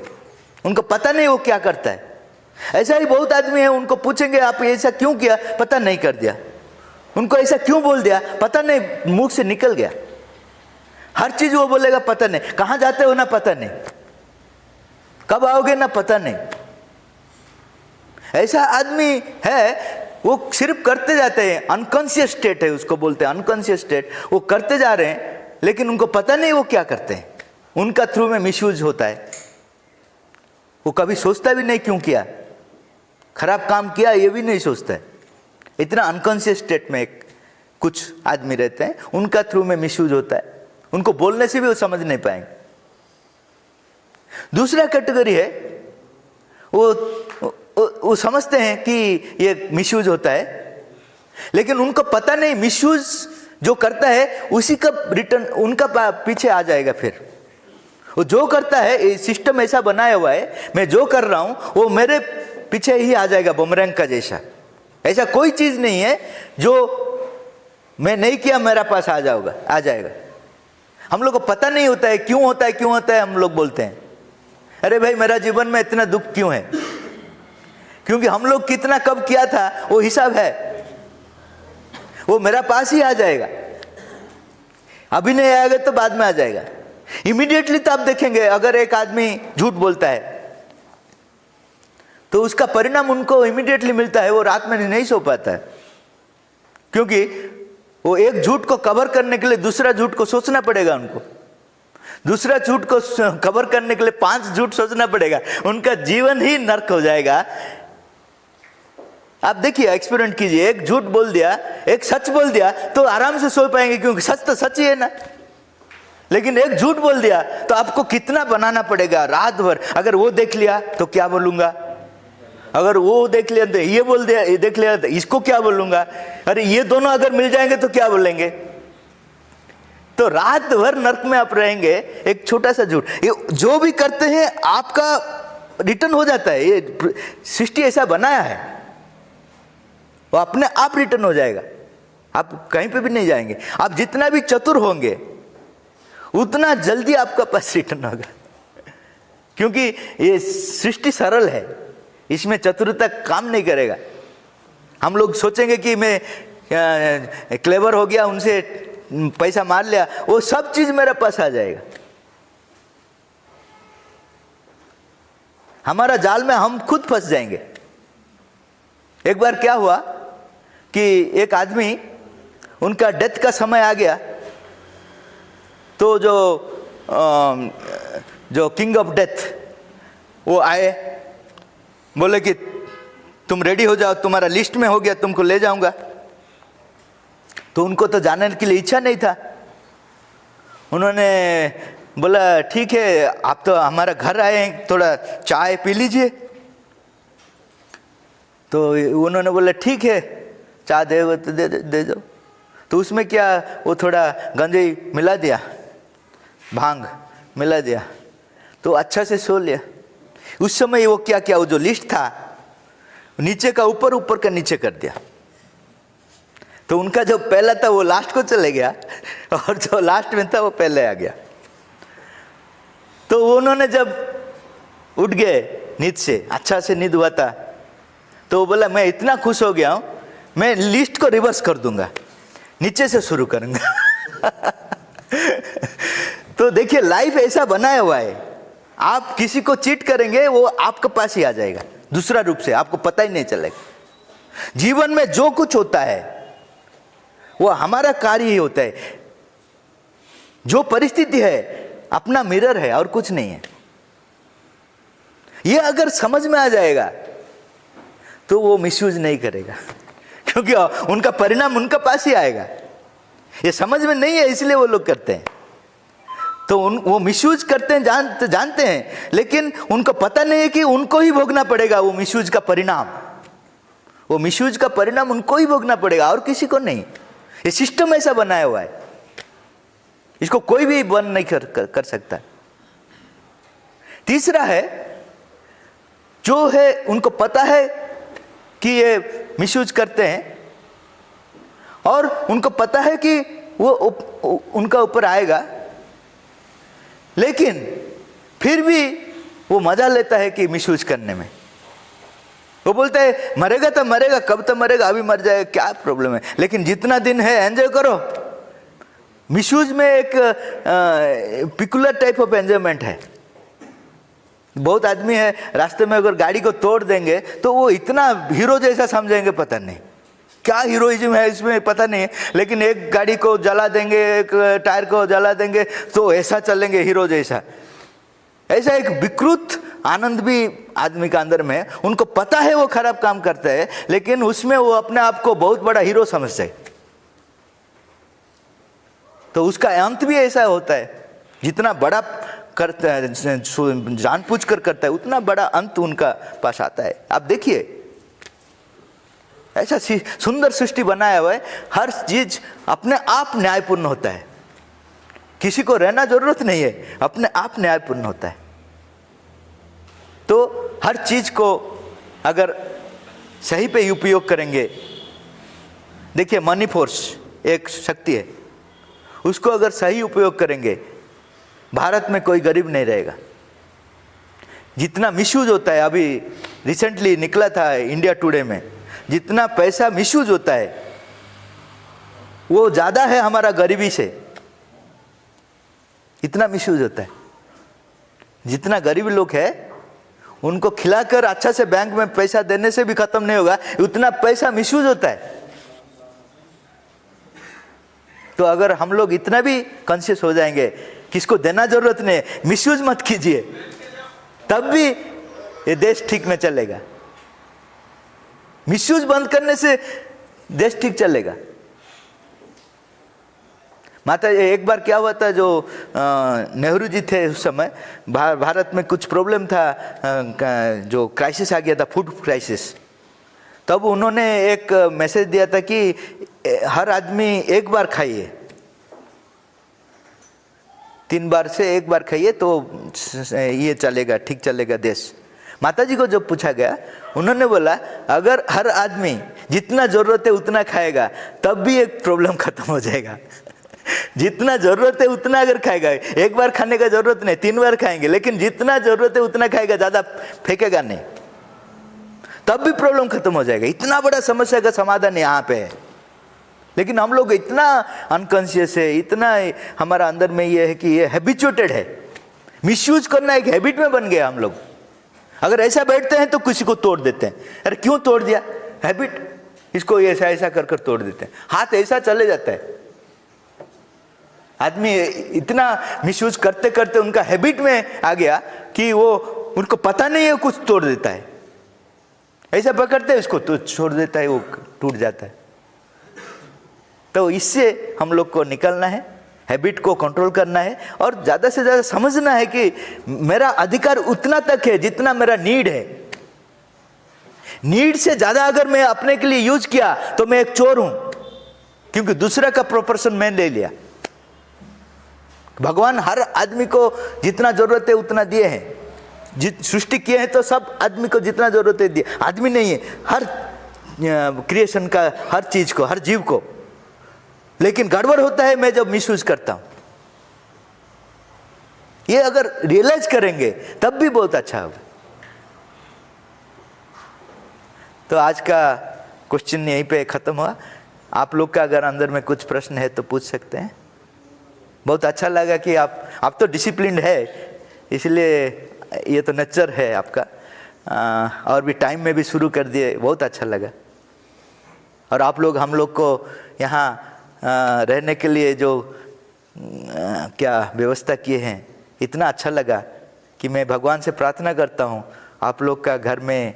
उनको पता नहीं वो क्या करता है। ऐसा ही बहुत आदमी है, उनको पूछेंगे आप ऐसा क्यों किया, पता नहीं, कर दिया। उनको ऐसा क्यों बोल दिया, पता नहीं, मुंह से निकल गया। हर चीज वो बोलेगा पता नहीं, कहां जाते हो ना पता नहीं, कब आओगे ना पता नहीं। ऐसा आदमी है, वो सिर्फ करते जाते हैं। अनकॉन्शियस स्टेट है, उसको बोलते हैं अनकॉन्शियस स्टेट। वो करते जा रहे हैं लेकिन उनको पता नहीं वो क्या करते हैं। उनका थ्रू में मिसयूज होता है। वो कभी सोचता भी नहीं क्यों किया, खराब काम किया ये भी नहीं सोचता है। इतना अनकॉन्शियस स्टेट में कुछ आदमी रहते हैं, उनका थ्रू में मिसयूज होता है। उनको बोलने से भी वो समझ नहीं पाएंगे। दूसरा कैटेगरी है, वो समझते हैं कि ये मिसयूज होता है, लेकिन उनको पता नहीं मिसयूज जो करता है उसी का रिटर्न उनका पीछे आ जाएगा। फिर वो जो करता है, सिस्टम ऐसा बनाया हुआ है, मैं जो कर रहा हूं वो मेरे पीछे ही आ जाएगा, बुमरैंग का जैसा। ऐसा कोई चीज नहीं है जो मैं नहीं किया मेरा पास आ जाएगा। हम लोग को पता नहीं होता है क्यों होता है। हम लोग बोलते हैं अरे भाई मेरा जीवन में इतना दुख क्यों है, क्योंकि हम लोग कितना कब किया था वो हिसाब है, वो मेरा पास ही आ जाएगा। अभी नहीं आएगा तो बाद में आ जाएगा। इमीडिएटली तो आप देखेंगे, अगर एक आदमी झूठ बोलता है तो उसका परिणाम उनको इमीडिएटली मिलता है। वो रात में नहीं सो पाता है, क्योंकि वो एक झूठ को कवर करने के लिए दूसरा झूठ को सोचना पड़ेगा उनको। दूसरा झूठ को कवर करने के लिए 5 झूठ सोचना पड़ेगा। उनका जीवन ही नर्क हो जाएगा। आप देखिए, एक्सपेरिमेंट कीजिए। एक झूठ बोल दिया, एक सच बोल दिया तो आराम से सो पाएंगे, क्योंकि सच तो सच ही है ना। लेकिन एक झूठ बोल दिया तो आपको कितना बनाना पड़ेगा रात भर। अगर वो देख लिया तो क्या बोलूंगा, अगर वो देख लिया तो ये बोल दिया, ये देख लिया तो इसको क्या बोलूंगा, अरे ये दोनों अगर मिल जाएंगे तो क्या बोलेंगे। तो रात भर नर्क में आप रहेंगे। एक छोटा सा झूठ, ये जो भी करते हैं आपका रिटर्न हो जाता है। ये सृष्टि ऐसा बनाया है, वो अपने आप रिटर्न हो जाएगा। आप कहीं पे भी नहीं जाएंगे। आप जितना भी चतुर होंगे उतना जल्दी आपका पास रिटर्न होगा, क्योंकि ये सृष्टि सरल है, इसमें चतुरता काम नहीं करेगा। हम लोग सोचेंगे कि मैं क्लेवर हो गया, उनसे पैसा मार लिया, वो सब चीज मेरे पास आ जाएगा। हमारा जाल में हम खुद फंस जाएंगे। एक बार क्या हुआ कि एक आदमी, उनका डेथ का समय आ गया, तो जो किंग ऑफ डेथ वो आए, बोले कि तुम रेडी हो जाओ, तुम्हारा लिस्ट में हो गया, तुमको ले जाऊंगा। तो उनको तो जाने के लिए इच्छा नहीं था। उन्होंने बोला ठीक है, आप तो हमारा घर आए हैं, थोड़ा चाय पी लीजिए। तो उन्होंने बोला ठीक है, चाय दे तो दे दो। तो उसमें क्या, वो थोड़ा गंजाई मिला दिया, भांग मिला दिया, तो अच्छा से सो लिया। उस समय वो क्या किया, वो जो लिस्ट था नीचे का ऊपर, ऊपर का नीचे कर दिया। तो उनका जो पहला था वो लास्ट को चले गया, और जो लास्ट में था वो पहले आ गया। तो उन्होंने जब उठ गए नींद से, अच्छा से नींद हुआ था, तो वो बोला मैं इतना खुश हो गया हूं, मैं लिस्ट को रिवर्स कर दूंगा, नीचे से शुरू करूंगा। तो देखिए, लाइफ ऐसा बनाया हुआ है, आप किसी को चीट करेंगे वो आपके पास ही आ जाएगा, दूसरा रूप से, आपको पता ही नहीं चलेगा। जीवन में जो कुछ होता है वो हमारा कार्य ही होता है। जो परिस्थिति है अपना मिरर है और कुछ नहीं है। ये अगर समझ में आ जाएगा तो वो मिसयूज नहीं करेगा, क्योंकि उनका परिणाम उनके पास ही आएगा। ये समझ में नहीं है इसलिए वो लोग करते हैं। तो वो मिसयूज करते हैं, जानते हैं, लेकिन उनको पता नहीं है कि उनको ही भोगना पड़ेगा वो मिसयूज का परिणाम। वो मिसयूज का परिणाम उनको ही भोगना पड़ेगा और किसी को नहीं। ये सिस्टम ऐसा बनाया हुआ है, इसको कोई भी बंद नहीं कर सकता। तीसरा है, जो है उनको पता है कि ये मिसयूज करते हैं, और उनको पता है कि वो उनका ऊपर आएगा, लेकिन फिर भी वो मजा लेता है कि मिसयूज करने में। वो बोलता है मरेगा तो मरेगा, कब तो मरेगा, अभी मर जाएगा, क्या प्रॉब्लम है, लेकिन जितना दिन है एंजॉय करो। मिसयूज में एक पिकुलर टाइप ऑफ एंजॉयमेंट है। बहुत आदमी है रास्ते में अगर गाड़ी को तोड़ देंगे तो वो इतना हीरो जैसा समझेंगे, पता नहीं क्या हीरोइज्म है इसमें, पता नहीं है, लेकिन एक गाड़ी को जला देंगे, एक टायर को जला देंगे तो ऐसा चलेंगे हीरो जैसा। ऐसा एक विकृत आनंद भी आदमी का अंदर में है। उनको पता है वो खराब काम करता है, लेकिन उसमें वो अपने आप को बहुत बड़ा हीरो समझते हैं। तो उसका अंत भी ऐसा होता है, जितना बड़ा करता है, जानबूझ कर करता है, उतना बड़ा अंत उनका पास आता है। आप देखिए, ऐसा सुंदर सृष्टि बनाया हुआ है, हर चीज अपने आप न्यायपूर्ण होता है, किसी को रहना जरूरत नहीं है, अपने आप न्यायपूर्ण होता है। तो हर चीज को अगर सही पे उपयोग करेंगे, देखिए मनी फोर्स एक शक्ति है, उसको अगर सही उपयोग करेंगे, भारत में कोई गरीब नहीं रहेगा। जितना मिसयूज होता है, अभी रिसेंटली निकला था इंडिया टुडे में, जितना पैसा मिसयूज होता है वो ज्यादा है हमारा गरीबी से, इतना मिसयूज होता है। जितना गरीब लोग है उनको खिलाकर अच्छा से बैंक में पैसा देने से भी खत्म नहीं होगा, उतना पैसा मिसयूज होता है। तो अगर हम लोग इतना भी कॉन्शियस हो जाएंगे, किसको देना जरूरत नहीं, मिसयूज मत कीजिए, तब भी ये देश ठीक में चलेगा। मिसयूज बंद करने से देश ठीक चलेगा। माता, एक बार क्या हुआ था, जो नेहरू जी थे उस समय, भारत में कुछ प्रॉब्लम था, जो क्राइसिस आ गया था, फूड क्राइसिस। तब उन्होंने एक मैसेज दिया था कि हर आदमी एक बार खाइए, 3 बार से 1 बार खाइए तो ये चलेगा, ठीक चलेगा देश। माता जी को जब पूछा गया, उन्होंने बोला अगर हर आदमी जितना जरूरत है उतना खाएगा तब भी एक प्रॉब्लम खत्म हो जाएगा। जितना जरूरत है उतना अगर खाएगा, 1 बार खाने का जरूरत नहीं, 3 बार खाएंगे, लेकिन जितना जरूरत है उतना खाएगा, ज्यादा फेंकेगा नहीं, तब भी प्रॉब्लम खत्म हो जाएगा। इतना बड़ा समस्या का समाधान यहाँ पे है। लेकिन हम लोग इतना अनकॉन्शियस है, इतना हमारा अंदर में ये है कि ये हैबिचुएटेड है, मिसयूज करना एक हैबिट में बन गया हम लोग। अगर ऐसा बैठते हैं तो किसी को तोड़ देते हैं, अरे क्यों तोड़ दिया, हैबिट, इसको ऐसा ऐसा कर कर तोड़ देते हैं, हाथ ऐसा चले जाता है। आदमी इतना मिसयूज करते करते उनका हैबिट में आ गया कि वो उनको पता नहीं है, कुछ तोड़ देता है, ऐसा पकड़ते हैं उसको तो छोड़ देता है, वो टूट जाता है। तो इससे हम लोग को निकलना है, हैबिट को कंट्रोल करना है और ज़्यादा से ज़्यादा समझना है कि मेरा अधिकार उतना तक है जितना मेरा नीड है। नीड से ज़्यादा अगर मैं अपने के लिए यूज किया तो मैं एक चोर हूं, क्योंकि दूसरा का प्रोपोर्शन मैं ले लिया। भगवान हर आदमी को जितना जरूरत है उतना दिए हैं, सृष्टि किए हैं तो सब आदमी को जितना जरूरत है दिए, आदमी नहीं है, हर क्रिएशन का, हर चीज को, हर जीव को। लेकिन गड़बड़ होता है मैं जब मिसयूज करता हूं। ये अगर रियलाइज करेंगे तब भी बहुत अच्छा होगा। तो आज का क्वेश्चन यहीं पे खत्म हुआ। आप लोग का अगर अंदर में कुछ प्रश्न है तो पूछ सकते हैं। बहुत अच्छा लगा कि आप तो डिसिप्लिन्ड है, इसलिए ये तो नेचर है आपका, और भी टाइम में भी शुरू कर दिए, बहुत अच्छा लगा। और आप लोग हम लोग को यहाँ रहने के लिए जो क्या व्यवस्था किए हैं, इतना अच्छा लगा कि मैं भगवान से प्रार्थना करता हूँ आप लोग का घर में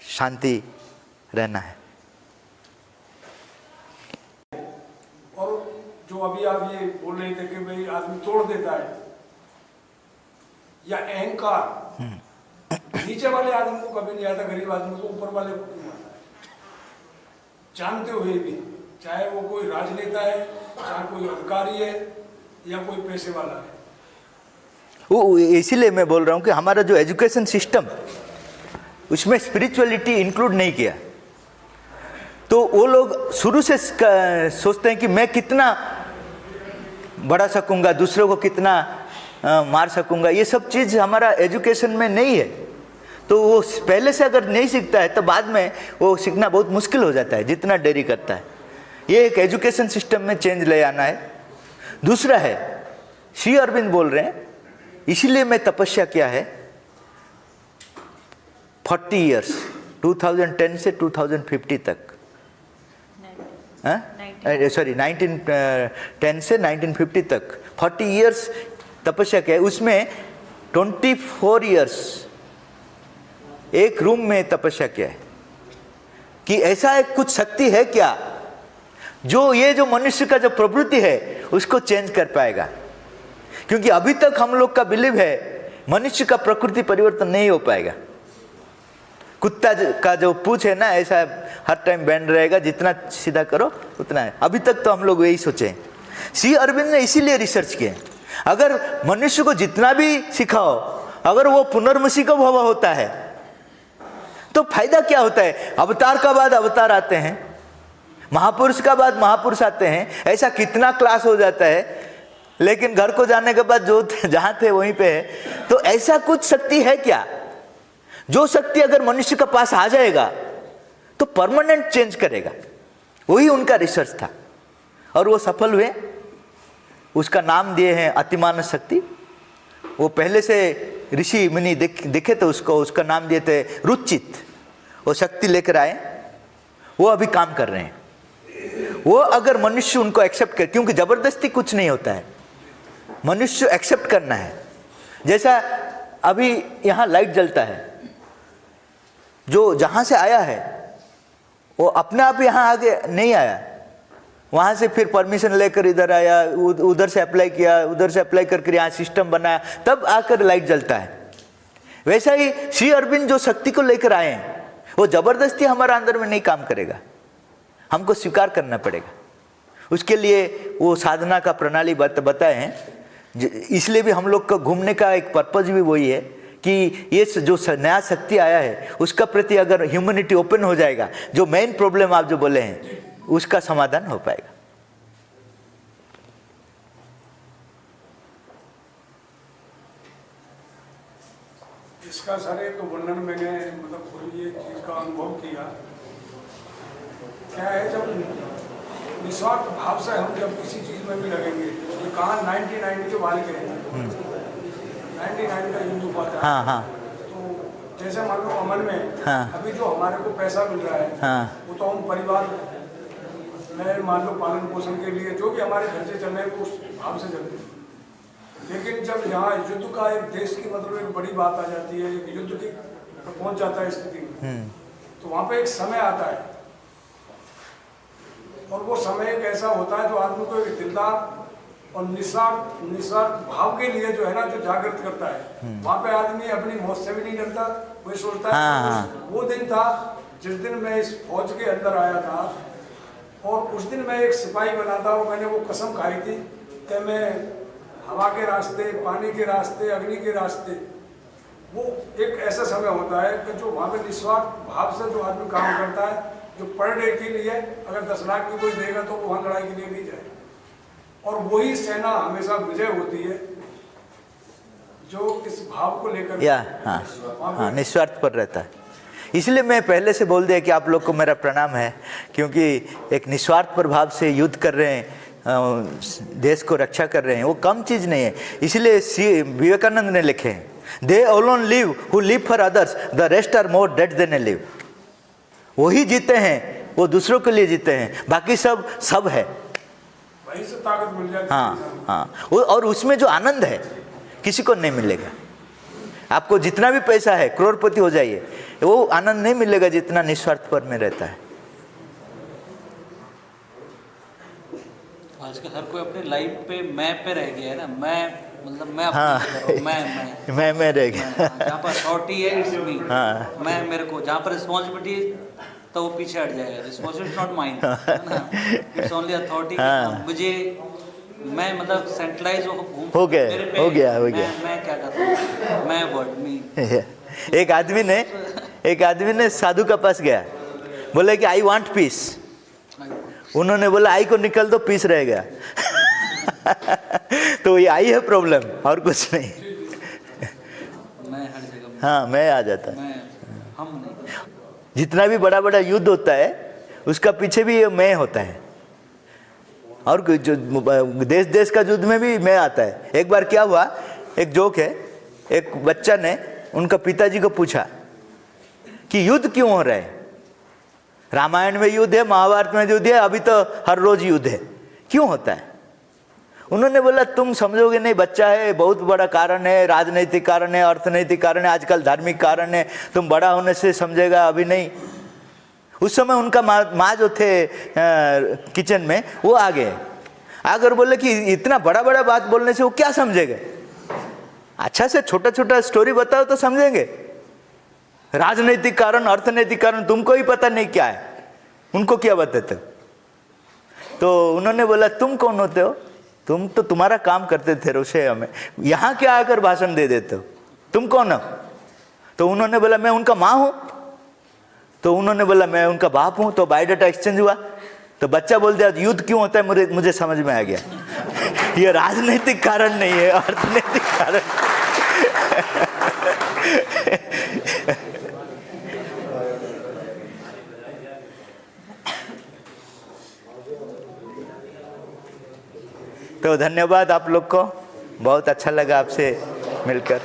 शांति रहना है। और जो अभी आप ये बोल रहे थे कि भाई आदमी तोड़ देता है या अहंकार, नीचे वाले आदमी को कभी नहीं आता, गरीब आदमी को ऊपर वाले को क्यों आता है, जानते हुए भी, चाहे वो कोई राजनेता है, चाहे कोई अधिकारी है या कोई पैसे वाला है। वो इसीलिए मैं बोल रहा हूँ कि हमारा जो एजुकेशन सिस्टम, उसमें स्पिरिचुअलिटी इंक्लूड नहीं किया। तो वो लोग शुरू से सोचते हैं कि मैं कितना बढ़ा सकूंगा, दूसरों को कितना मार सकूंगा, ये सब चीज़ हमारा एजुकेशन में नहीं है। तो वो पहले से अगर नहीं सीखता है तो बाद में वो सीखना बहुत मुश्किल हो जाता है, जितना देरी करता है। ये एक एजुकेशन सिस्टम में चेंज ले आना है। दूसरा है, श्री अरविंद बोल रहे हैं, इसीलिए मैं तपस्या किया है 40 इयर्स, 2010 से 2050 तक, सॉरी 1910 से 1950 तक 40 इयर्स तपस्या किया है। उसमें 24 इयर्स एक रूम में तपस्या किया है कि ऐसा एक कुछ शक्ति है क्या जो ये जो मनुष्य का जो प्रवृत्ति है उसको चेंज कर पाएगा। क्योंकि अभी तक हम लोग का बिलीव है मनुष्य का प्रकृति परिवर्तन नहीं हो पाएगा। कुत्ता का जो पूंछ है ना, ऐसा हर टाइम बैंड रहेगा, जितना सीधा करो उतना है। अभी तक तो हम लोग यही सोचे हैं। श्री अरविंद ने इसीलिए रिसर्च किया, अगर मनुष्य को जितना भी सिखाओ, अगर वो पुनर्वसी का भव होता है तो फायदा क्या होता है। अवतार का बाद अवतार आते हैं, महापुरुष का बाद महापुरुष आते हैं, ऐसा कितना क्लास हो जाता है, लेकिन घर को जाने के बाद जो जहां थे वहीं पे है। तो ऐसा कुछ शक्ति है क्या, जो शक्ति अगर मनुष्य के पास आ जाएगा तो परमानेंट चेंज करेगा। वही उनका रिसर्च था और वो सफल हुए। उसका नाम दिए हैं अतिमान शक्ति। वो पहले से ऋषि मुनि दिखे तो उसका नाम दिए थे रुचित। वो शक्ति लेकर आए, वो अभी काम कर रहे हैं। वो अगर मनुष्य उनको एक्सेप्ट करे, क्योंकि जबरदस्ती कुछ नहीं होता है, मनुष्य एक्सेप्ट करना है। जैसा अभी यहाँ लाइट जलता है, जो जहाँ से आया है वो अपने आप यहाँ आगे नहीं आया, वहाँ से फिर परमिशन लेकर इधर आया, उधर से अप्लाई किया, उधर से अप्लाई करके यहाँ सिस्टम बनाया, तब आकर लाइट जलता है। वैसा ही श्री अरविंद जो शक्ति को लेकर आए हैं, वो जबरदस्ती हमारा अंदर में नहीं काम करेगा, हमको स्वीकार करना पड़ेगा। उसके लिए वो साधना का प्रणाली बताए हैं। इसलिए भी हम लोग का घूमने का एक पर्पज भी वही है कि ये जो नया शक्ति आया है उसका प्रति अगर ह्यूमैनिटी ओपन हो जाएगा, जो मेन प्रॉब्लम आप जो बोले हैं उसका समाधान हो पाएगा। इसका सारे तो वर्णन मैंने मतलब पूरी ये चीज का अनुभव किया। क्या है, जब निस्वार्थ भाव से हम जब किसी चीज में भी लगेंगे, ये कहा 99 के वाले के 99 का युद्ध हुआ था। हाँ हाँ तो जैसे मान लो अमन में हाँ। अभी जो हमारे को पैसा मिल रहा है, हाँ। वो तो हम परिवार में मान लो पालन पोषण के लिए जो भी हमारे खर्चे चल रहे हैं वो उस भाव से चलते हैं। लेकिन जब यहाँ युद्ध का एक देश की मतलब एक बड़ी बात आ जाती है, एक युद्ध की पहुंच जाता है स्थिति में, तो वहाँ पे एक समय आता है और वो समय एक ऐसा होता है जो आदमी को एक दिलदार और निस्वार्थ भाव के लिए जो है ना, जो जागृत करता है। वहाँ पे आदमी अपनी मौत से भी नहीं डरता, वो सोचता है वो दिन था जिस दिन मैं इस फौज के अंदर आया था और उस दिन मैं एक सिपाही बना था और मैंने वो कसम खाई थी कि मैं हवा के रास्ते, पानी के रास्ते, अग्नि के रास्ते, वो एक ऐसा समय होता है कि जो वहाँ पे निस्वार्थ भाव से जो आदमी काम करता है, जो पर डे के लिए अगर 10 लाख भी कोई देगा तो वहाँ लड़ाई के लिए नहीं जाए। और वही सेना हमेशा विजय होती है जो इस भाव को लेकर हाँ निस्वार्थ पर रहता है। इसलिए मैं पहले से बोल दिया कि आप लोग को मेरा प्रणाम है, क्योंकि एक निस्वार्थ प्रभाव से युद्ध कर रहे हैं, देश को रक्षा कर रहे हैं, वो कम चीज़ नहीं है। इसलिए विवेकानंद ने लिखे हैं, they alone live who live for others, the rest are more dead than alive. वही जीते हैं, वो दूसरों के लिए जीते हैं, बाकी सब है। वहीं से ताकत मिल जाती है। हाँ हाँ, और उसमें जो आनंद है किसी को नहीं मिलेगा। आपको जितना भी पैसा है, करोड़पति हो जाइए, वो आनंद नहीं मिलेगा जितना निस्वार्थ पर में रहता है। आजकल हर कोई अपनी लाइफ पे मैं पे रह गया है ना, मैं मतलब मैं मैं रह गया। जहाँ पर अथॉरिटी है इट्स मी, हाँ। मैं मेरे को, जहाँ पर रिस्पॉन्सिबिलिटी तो वो पीछे हट जाएगा। Responsibility not mine, it's only authority. मुझे मैं मतलब सेंट्रलाइज हो गया। मैं क्या करता हूँ, मैं वर्ड मी। एक आदमी ने साधु के पास गया, बोले कि आई वांट पीस। उन्होंने बोला आई को निकल दो, पीस रह गया। तो ये आई है प्रॉब्लम, और कुछ नहीं। मैं हर जगह हाँ, मैं आ जाता है। हम नहीं। जितना भी बड़ा बड़ा युद्ध होता है उसका पीछे भी ये मैं होता है, और जो देश का युद्ध में भी मैं आता है। एक बार क्या हुआ, एक जोक है, एक बच्चा ने उनका पिताजी को पूछा कि युद्ध क्यों हो रहा है, रामायण में युद्ध है, महाभारत में युद्ध है, अभी तो हर रोज युद्ध है, क्यों होता है? उन्होंने बोला तुम समझोगे नहीं, बच्चा है, बहुत बड़ा कारण है, राजनीतिक कारण है, अर्थनैतिक कारण है, आजकल धार्मिक कारण है, तुम बड़ा होने से समझेगा, अभी नहीं। उस समय उनका माँ जो थे किचन में, वो आ गए, आकर बोले कि इतना बड़ा बड़ा बात बोलने से वो क्या समझेगा, अच्छा से छोटा छोटा स्टोरी बताओ तो समझेंगे। राजनीतिक कारण, अर्थनैतिक कारण तुमको ही पता नहीं क्या है, उनको क्या बताते हो? तो उन्होंने बोला तुम कौन होते हो, तुम तो तुम्हारा काम करते थे रसोई में, यहाँ क्या आकर भाषण दे देते हो, तुम कौन हो? तो उन्होंने बोला मैं उनका माँ हूँ। तो उन्होंने बोला मैं उनका बाप हूँ। तो बायोडाटा एक्सचेंज हुआ। तो बच्चा बोल दिया युद्ध क्यों होता है, मुझे समझ में आ गया। ये राजनीतिक कारण नहीं है, अर्थनैतिक कारण। तो धन्यवाद आप लोग को, बहुत अच्छा लगा आपसे मिलकर।